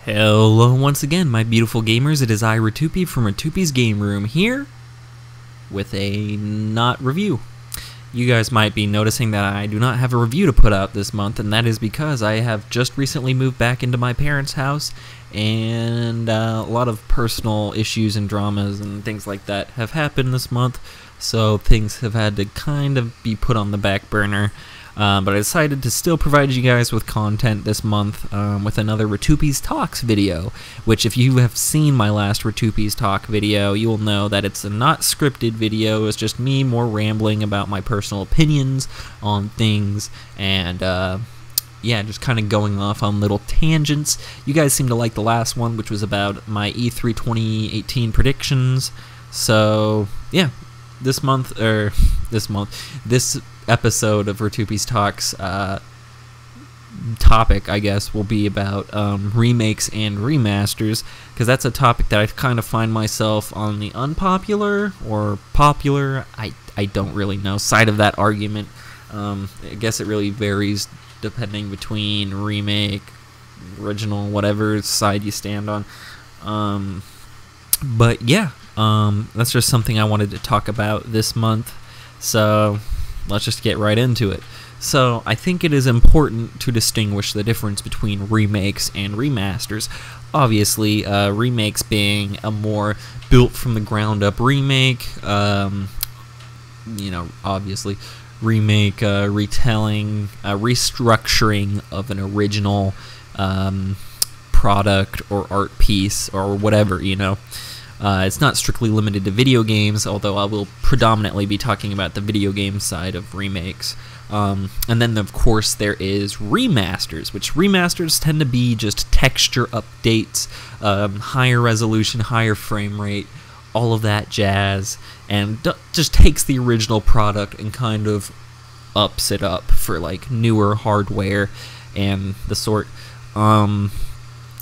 Hello once again, my beautiful gamers. It is I, Rtyuiope from Rtyuiope's Game Room, here with a not review. You guys might be noticing that I do not have a review to put out this month, and that is because I have just recently moved back into my parents' house, and a lot of personal issues and dramas and things like that have happened this month, so things have had to kind of be put on the back burner. But I decided to still provide you guys with content this month with another Rtyuiope's Talks video, which if you have seen my last Rtyuiope's Talk video, you will know that it's a not scripted video. It's just me more rambling about my personal opinions on things and yeah, just kind of going off on little tangents. You guys seem to like the last one, which was about my E3 2018 predictions. So yeah, this episode of Rtyuiope's Talks topic, I guess, will be about remakes and remasters, because that's a topic that I kind of find myself on the unpopular or popular, I don't really know, side of that argument. I guess it really varies depending between remake, original, whatever side you stand on. But yeah, that's just something I wanted to talk about this month, so let's just get right into it. So I think it is important to distinguish the difference between remakes and remasters. Obviously, remakes being a more built from the ground up remake, you know, obviously remake, retelling, restructuring of an original product or art piece or whatever, you know. It's not strictly limited to video games, although I will predominantly be talking about the video game side of remakes. And then, of course, there is remasters, which remasters tend to be just texture updates, higher resolution, higher frame rate, all of that jazz, and just takes the original product and kind of ups it up for, like, newer hardware and the sort.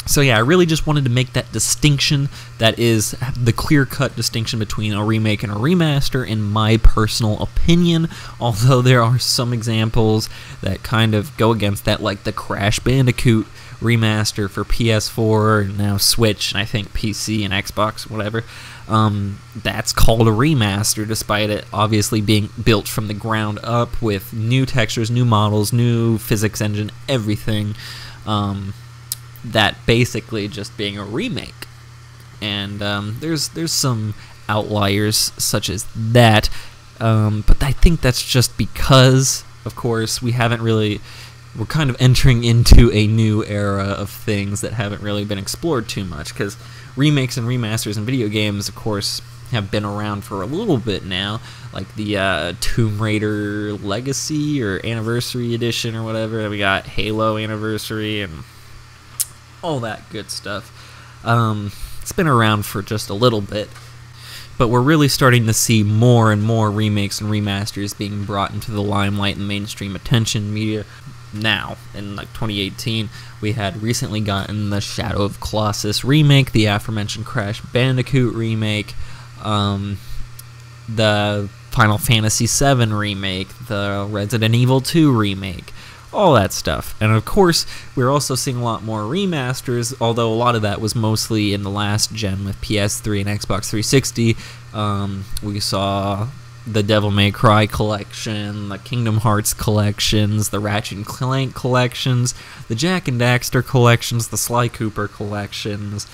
So yeah, I really just wanted to make that distinction. That is the clear-cut distinction between a remake and a remaster, in my personal opinion, although there are some examples that kind of go against that, like the Crash Bandicoot remaster for PS4, and now Switch, and I think PC and Xbox, whatever. That's called a remaster, despite it obviously being built from the ground up with new textures, new models, new physics engine, everything. That basically just being a remake, and there's some outliers such as that, but I think that's just because, of course, we're kind of entering into a new era of things that haven't really been explored too much, because remakes and remasters in video games, of course, have been around for a little bit now, like the Tomb Raider Legacy or Anniversary Edition or whatever. We got Halo Anniversary and all that good stuff. It's been around for just a little bit, but we're really starting to see more and more remakes and remasters being brought into the limelight and mainstream attention media now. In like 2018, we had recently gotten the Shadow of Colossus remake, the aforementioned Crash Bandicoot remake, the Final Fantasy VII remake, the Resident Evil 2 remake, all that stuff. And of course, we're also seeing a lot more remasters, although a lot of that was mostly in the last gen with PS3 and Xbox 360. We saw the Devil May Cry collection, the Kingdom Hearts collections, the Ratchet and Clank collections, the Jak and Daxter collections, the Sly Cooper collections,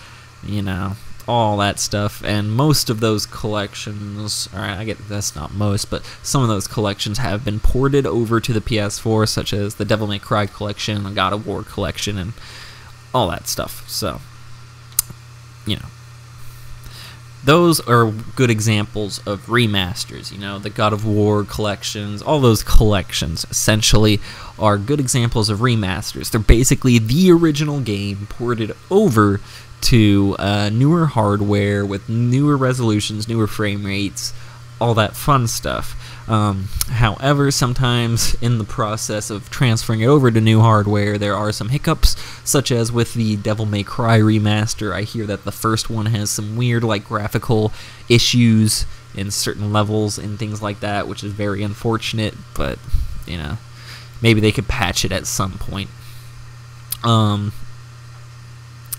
you know, all that stuff. And most of those collections, or I get that's not most, but some of those collections have been ported over to the PS4, such as the Devil May Cry collection, the God of War collection, and all that stuff. So, you know, those are good examples of remasters. You know, the God of War collections, all those collections essentially are good examples of remasters. They're basically the original game ported over to newer hardware with newer resolutions, newer frame rates, all that fun stuff. However, sometimes in the process of transferring it over to new hardware, there are some hiccups, such as with the Devil May Cry remaster. I hear that the first one has some weird, like, graphical issues in certain levels and things like that, which is very unfortunate, but, you know, maybe they could patch it at some point.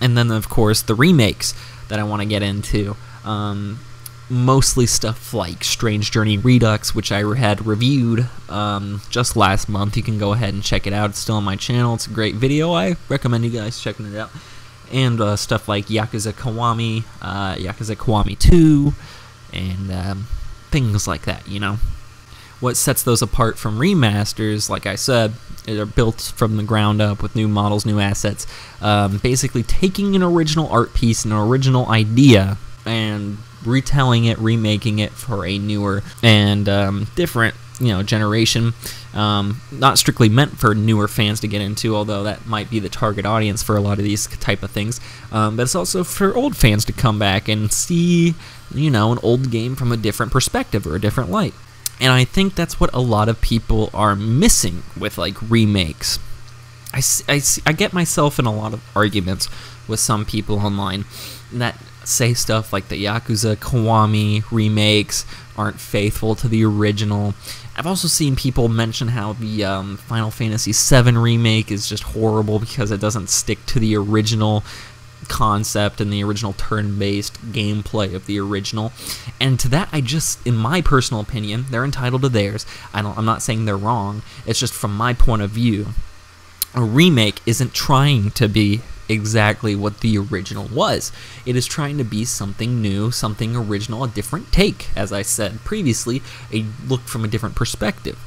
And then, of course, the remakes that I want to get into. Mostly stuff like Strange Journey Redux, which I had reviewed just last month. You can go ahead and check it out. It's still on my channel. It's a great video. I recommend you guys checking it out. And stuff like Yakuza Kiwami, Yakuza Kiwami 2, and things like that, you know. What sets those apart from remasters, like I said, they're built from the ground up with new models, new assets, basically taking an original art piece, an original idea, and retelling it, remaking it for a newer and different, you know, generation. Not strictly meant for newer fans to get into, although that might be the target audience for a lot of these type of things. But it's also for old fans to come back and see, you know, an old game from a different perspective or a different light. And I think that's what a lot of people are missing with, like, remakes. I get myself in a lot of arguments with some people online that say stuff like the Yakuza Kiwami remakes aren't faithful to the original. I've also seen people mention how the Final Fantasy VII remake is just horrible because it doesn't stick to the original concept and the original turn-based gameplay of the original. And to that, I just, in my personal opinion, they're entitled to theirs. I'm not saying they're wrong. It's just from my point of view, a remake isn't trying to be exactly what the original was. It is trying to be something new, something original, a different take, as I said previously, a look from a different perspective.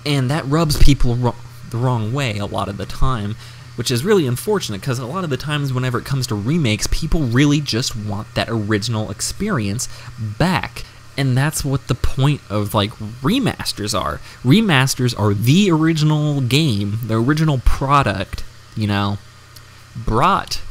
And that rubs people the wrong way a lot of the time, which is really unfortunate, because a lot of the times whenever it comes to remakes, people really just want that original experience back. And that's what the point of, like, remasters are. Remasters are the original game, the original product, you know, brought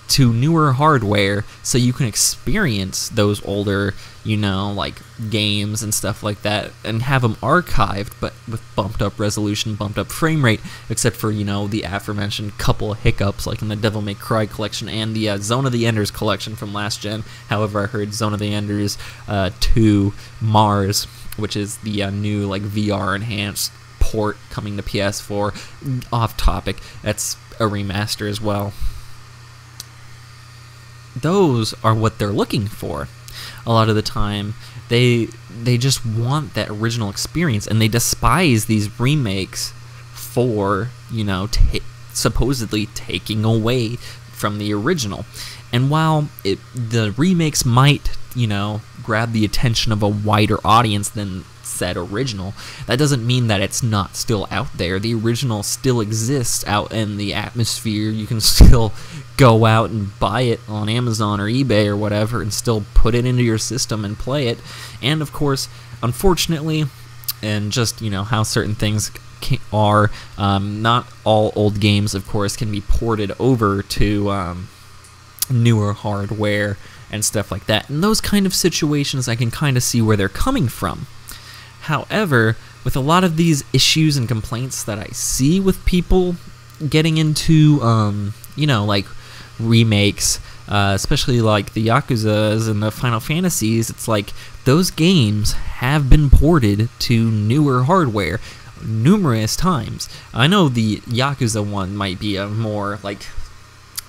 to newer hardware so you can experience those older, you know, like, games and stuff like that, and have them archived, but with bumped up resolution, bumped up frame rate, except for, you know, the aforementioned couple of hiccups, like in the Devil May Cry collection and the Zone of the Enders collection from last gen. However, I heard Zone of the Enders 2 Mars, which is the new, like, VR enhanced port coming to PS4. Off topic, that's a remaster as well. Those are what they're looking for. A lot of the time, they just want that original experience, and they despise these remakes for, you know, supposedly taking away from the original. And while the remakes might, you know, grab the attention of a wider audience than said original, that doesn't mean that it's not still out there. The original still exists out in the atmosphere. You can still go out and buy it on Amazon or eBay or whatever and still put it into your system and play it. And of course, unfortunately, and just, you know, how certain things are, not all old games, of course, can be ported over to newer hardware and stuff like that. In those kind of situations, I can kind of see where they're coming from. However, with a lot of these issues and complaints that I see with people getting into, you know, like, remakes, especially like the Yakuzas and the Final Fantasies, it's like those games have been ported to newer hardware numerous times. I know the Yakuza one might be a more, like,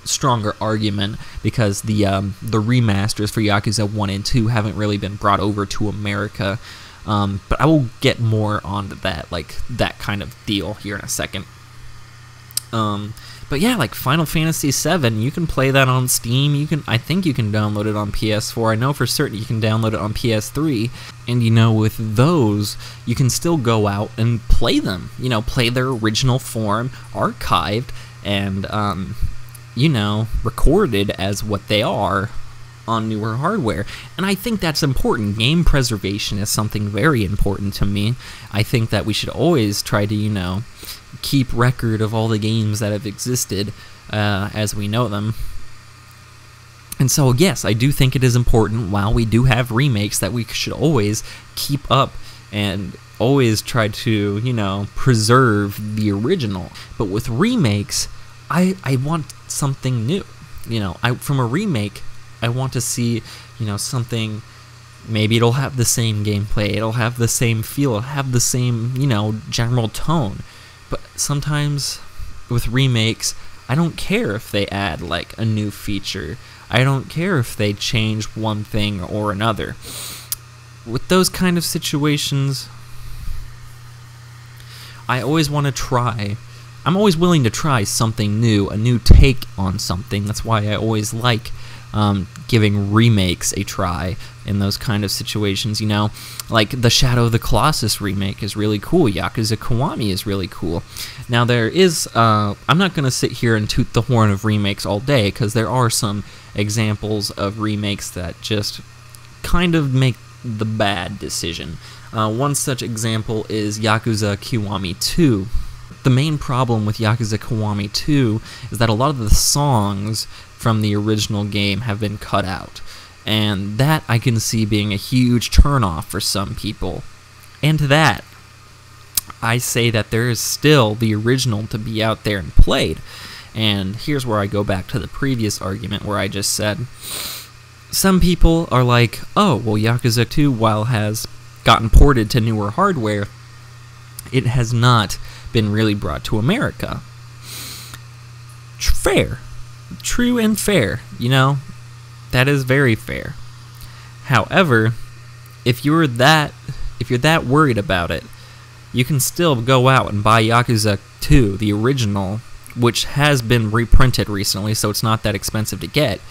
stronger argument because the remasters for Yakuza 1 and 2 haven't really been brought over to America. But I will get more onto that, like, that kind of deal here in a second. But yeah, like Final Fantasy VII, you can play that on Steam. I think you can download it on PS4. I know for certain you can download it on PS3. And, you know, with those, you can still go out and play them. You know, play their original form, archived, and, you know, recorded as what they are on newer hardware. And I think that's important. Game preservation is something very important to me. I think that we should always try to, you know, keep record of all the games that have existed as we know them. And so, yes, I do think it is important, while we do have remakes, that we should always keep up and always try to, you know, preserve the original. But with remakes, I want something new. You know, from a remake, I want to see, you know, something, maybe it'll have the same gameplay, it'll have the same feel, it'll have the same, you know, general tone. But sometimes with remakes, I don't care if they add like a new feature. I don't care if they change one thing or another. With those kind of situations, I always want to try. I'm always willing to try something new, a new take on something. That's why I always like giving remakes a try in those kind of situations, you know? Like the Shadow of the Colossus remake is really cool. Yakuza Kiwami is really cool. Now there is, I'm not going to sit here and toot the horn of remakes all day, because there are some examples of remakes that just kind of make the bad decision. One such example is Yakuza Kiwami 2. The main problem with Yakuza Kiwami 2 is that a lot of the songs from the original game have been cut out, and that I can see being a huge turnoff for some people. And to that, I say that there is still the original to be out there and played. And here's where I go back to the previous argument where I just said, some people are like, oh, well, Yakuza 2, while has gotten ported to newer hardware, it has not been really brought to America. Fair. True and fair, you know? That is very fair. However, if you're that worried about it, you can still go out and buy Yakuza 2, the original, which has been reprinted recently, so it's not that expensive to get,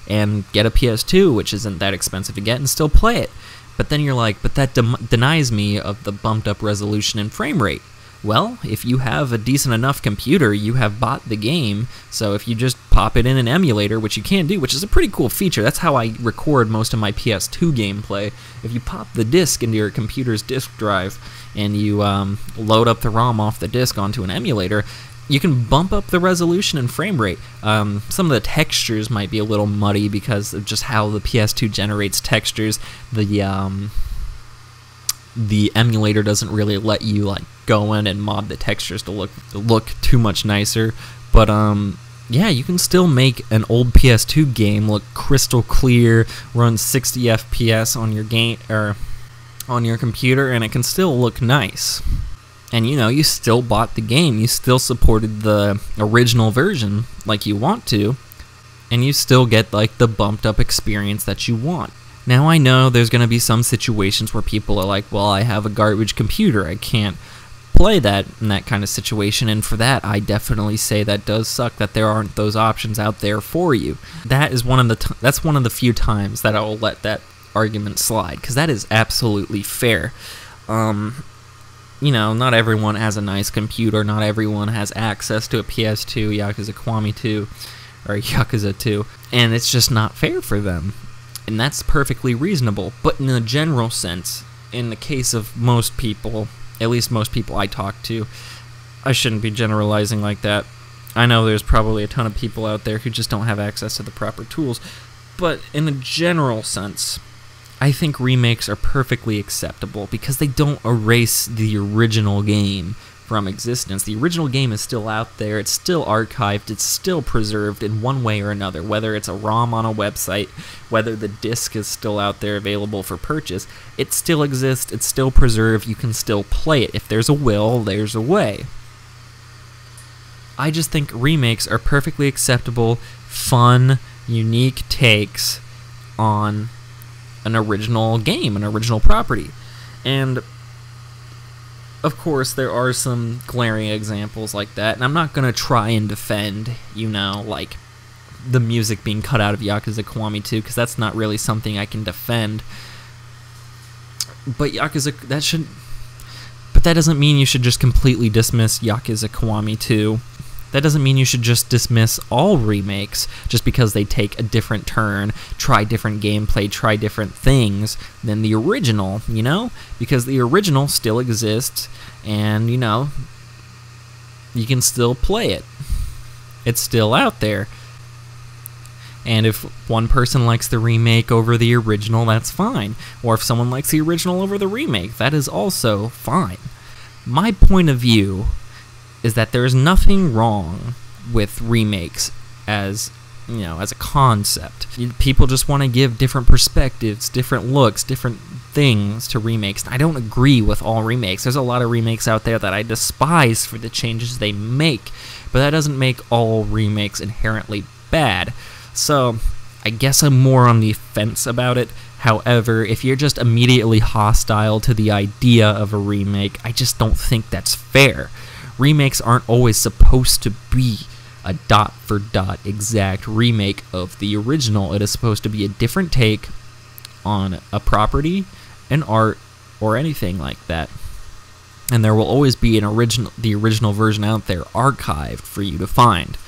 and get a PS2, which isn't that expensive to get, and still play it. But then you're like, but that denies me of the bumped up resolution and frame rate. Well, if you have a decent enough computer, you have bought the game, so if you just pop it in an emulator, which you can do, which is a pretty cool feature, that's how I record most of my PS2 gameplay. If you pop the disc into your computer's disk drive, and you load up the ROM off the disc onto an emulator, you can bump up the resolution and frame rate. Some of the textures might be a little muddy because of just how the PS2 generates textures. The emulator doesn't really let you like go in and mod the textures to look too much nicer, but yeah, you can still make an old PS2 game look crystal clear, run 60 FPS on your game or on your computer, and it can still look nice. And you know, you still bought the game, you still supported the original version like you want to, and you still get like the bumped up experience that you want. Now I know there's going to be some situations where people are like, well, I have a garbage computer, I can't play that in that kind of situation, and for that I definitely say that does suck that there aren't those options out there for you. That is that's one of the few times that I will let that argument slide, because that is absolutely fair. You know, not everyone has a nice computer, not everyone has access to a PS2, Yakuza Kiwami 2, or Yakuza 2, and it's just not fair for them. And that's perfectly reasonable, but in a general sense, in the case of most people, at least most people I talk to, I shouldn't be generalizing like that. I know there's probably a ton of people out there who just don't have access to the proper tools, but in a general sense, I think remakes are perfectly acceptable because they don't erase the original game from existence. The original game is still out there, it's still archived, it's still preserved in one way or another, whether it's a ROM on a website, whether the disc is still out there available for purchase, it still exists, it's still preserved, you can still play it. If there's a will, there's a way. I just think remakes are perfectly acceptable, fun, unique takes on an original game, an original property. And of course, there are some glaring examples like that, and I'm not going to try and defend, you know, like, the music being cut out of Yakuza Kiwami 2, because that's not really something I can defend. But that doesn't mean you should just completely dismiss Yakuza Kiwami 2. That doesn't mean you should just dismiss all remakes just because they take a different turn, try different gameplay, try different things than the original, you know? Because the original still exists, and, you know, you can still play it. It's still out there. And if one person likes the remake over the original, that's fine. Or if someone likes the original over the remake, that is also fine. My point of view is that there is nothing wrong with remakes as as a concept. People just want to give different perspectives, different looks, different things to remakes. I don't agree with all remakes. There's a lot of remakes out there that I despise for the changes they make, but that doesn't make all remakes inherently bad. So I guess I'm more on the fence about it. However, if you're just immediately hostile to the idea of a remake, I just don't think that's fair. Remakes aren't always supposed to be a dot-for-dot exact remake of the original. It is supposed to be a different take on a property, an art, or anything like that. And there will always be the original version out there archived for you to find.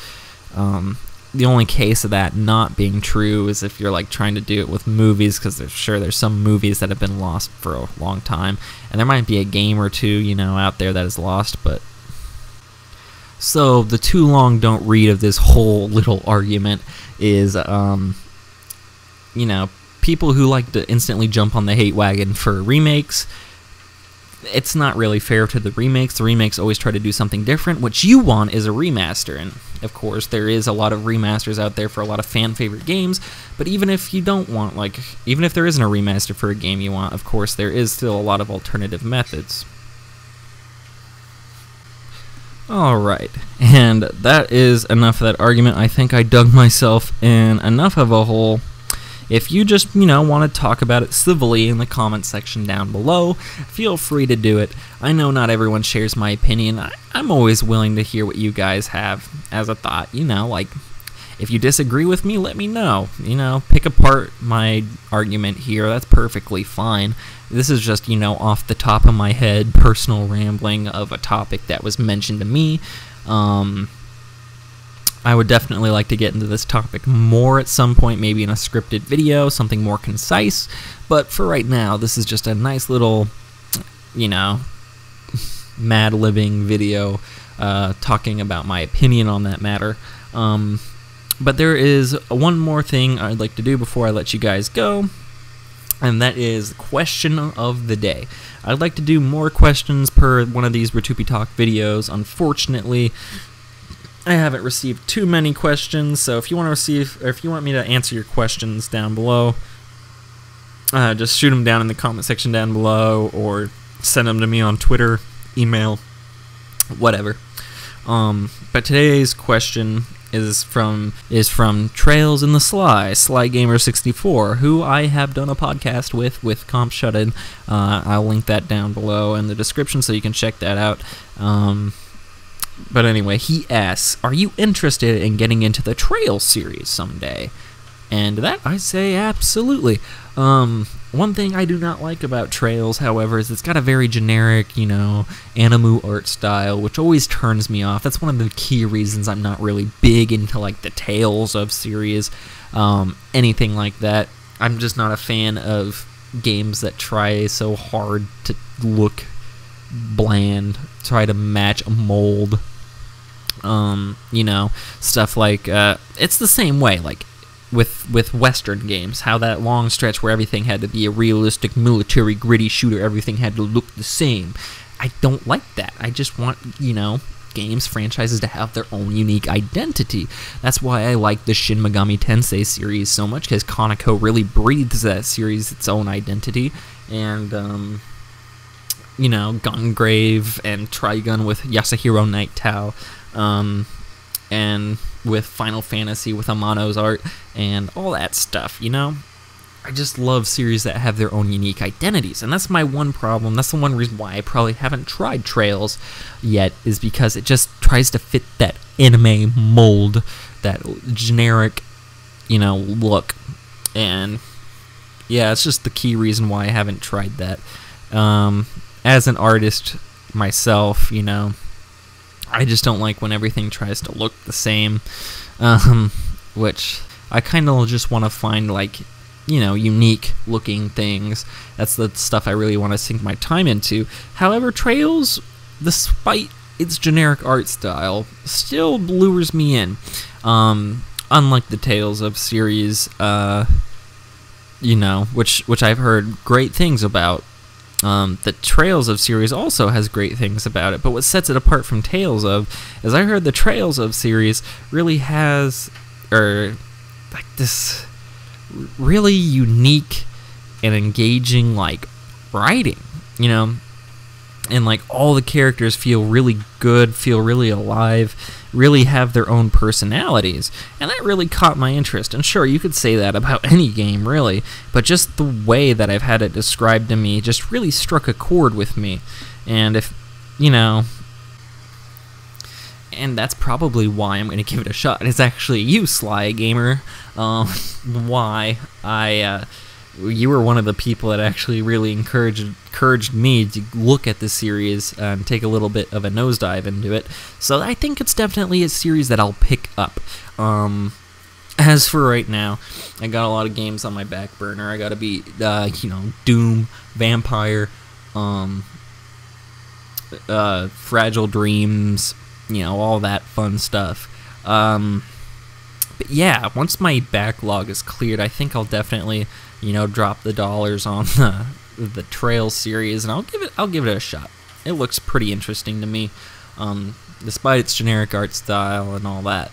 The only case of that not being true is if you're like trying to do it with movies, because there's some movies that have been lost for a long time, and there might be a game or two, out there that is lost, but... So, the too long don't read of this whole little argument is, people who like to instantly jump on the hate wagon for remakes. It's not really fair to the remakes. The remakes always try to do something different. What you want is a remaster, and of course there is a lot of remasters out there for a lot of fan-favorite games, but even if you don't want, even if there isn't a remaster for a game you want, of course there is still a lot of alternative methods. Alright, and that is enough of that argument. I think I dug myself in enough of a hole. If you just, want to talk about it civilly in the comment section down below, feel free to do it. I know not everyone shares my opinion. I'm always willing to hear what you guys have as a thought, if you disagree with me, let me know. Pick apart my argument here. That's perfectly fine. This is just, off the top of my head, personal rambling of a topic that was mentioned to me. I would definitely like to get into this topic more at some point, maybe in a scripted video, something more concise. But for right now, this is just a nice little, mad-libbing video talking about my opinion on that matter. But there is one more thing I'd like to do before I let you guys go, and that is question of the day. I'd like to do more questions per one of these Rtyuiope Talk videos. Unfortunately, I haven't received too many questions, so if you want me to answer your questions down below, just shoot them down in the comment section down below, or send them to me on Twitter, email, whatever. But today's question is from Trails in the Sly Gamer 64, who I have done a podcast with Comp Shut-In. I'll link that down below in the description so you can check that out. But anyway, he asks, are you interested in getting into the Trails series someday? And that, I say absolutely. One thing I do not like about Trails, however, is it's got a very generic, anime art style, which always turns me off. That's one of the key reasons I'm not really big into, the Tales of series, anything like that. I'm just not a fan of games that try so hard to look bland, try to match a mold, stuff like, it's the same way, with Western games, how that long stretch where everything had to be a realistic military gritty shooter, everything had to look the same. I don't like that. I just want, games, franchises to have their own unique identity. That's why I like the Shin Megami Tensei series so much, because Konako really breathes that series its own identity, and, Gungrave and Trigun with Yasuhiro Night Tao, and with Final Fantasy with Amano's art, and all that stuff, I just love series that have their own unique identities, and that's my one problem. That's the one reason why I probably haven't tried Trails yet, is because it just tries to fit that anime mold, that generic, look, and yeah, it's just the key reason why I haven't tried that. As an artist myself, I just don't like when everything tries to look the same, which I kind of just want to find, unique looking things. That's the stuff I really want to sink my time into. However, Trails, despite its generic art style, still lures me in. Unlike the Tales of series, which I've heard great things about. The Trails of series also has great things about it, but what sets it apart from Tales of is I heard the Trails of series really has or like this really unique and engaging like writing, you know, and like all the characters feel really good, feel really alive, really have their own personalities, and that really caught my interest. And sure, you could say that about any game really, but just the way that I've had it described to me just really struck a chord with me. And if, you know, and that's probably why I'm going to give it a shot. It's actually you, Sly Gamer, why you were one of the people that actually really encouraged me to look at this series and take a little bit of a nosedive into it. So I think it's definitely a series that I'll pick up. As for right now, I got a lot of games on my back burner. I got to beat, you know, Doom, Vampire, Fragile Dreams, you know, all that fun stuff. But yeah, once my backlog is cleared, I think I'll definitely, you know, drop the dollars on the Trail series, and I'll give it a shot. It looks pretty interesting to me, despite its generic art style and all that.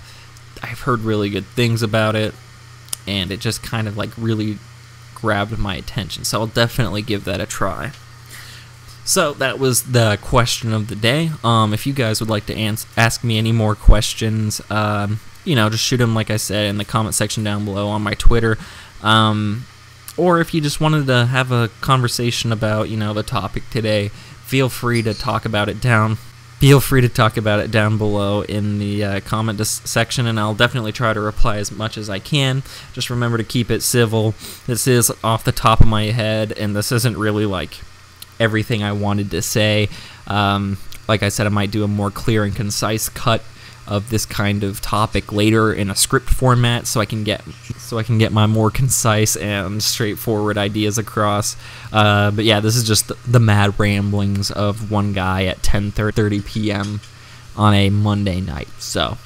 I've heard really good things about it, and it just kind of like really grabbed my attention. So I'll definitely give that a try. So that was the question of the day. If you guys would like to ask me any more questions, you know, just shoot them, like I said, in the comment section down below on my Twitter. Or if you just wanted to have a conversation about, you know, the topic today, feel free to talk about it down. Feel free to talk about it down below in the comment section, and I'll definitely try to reply as much as I can. Just remember to keep it civil. This is off the top of my head, and this isn't really like everything I wanted to say. Like I said, I might do a more clear and concise cut of this kind of topic later in a script format, so I can get my more concise and straightforward ideas across. But yeah, this is just the mad ramblings of one guy at 10:30 p.m. on a Monday night. So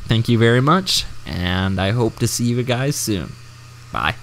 thank you very much, and I hope to see you guys soon. Bye.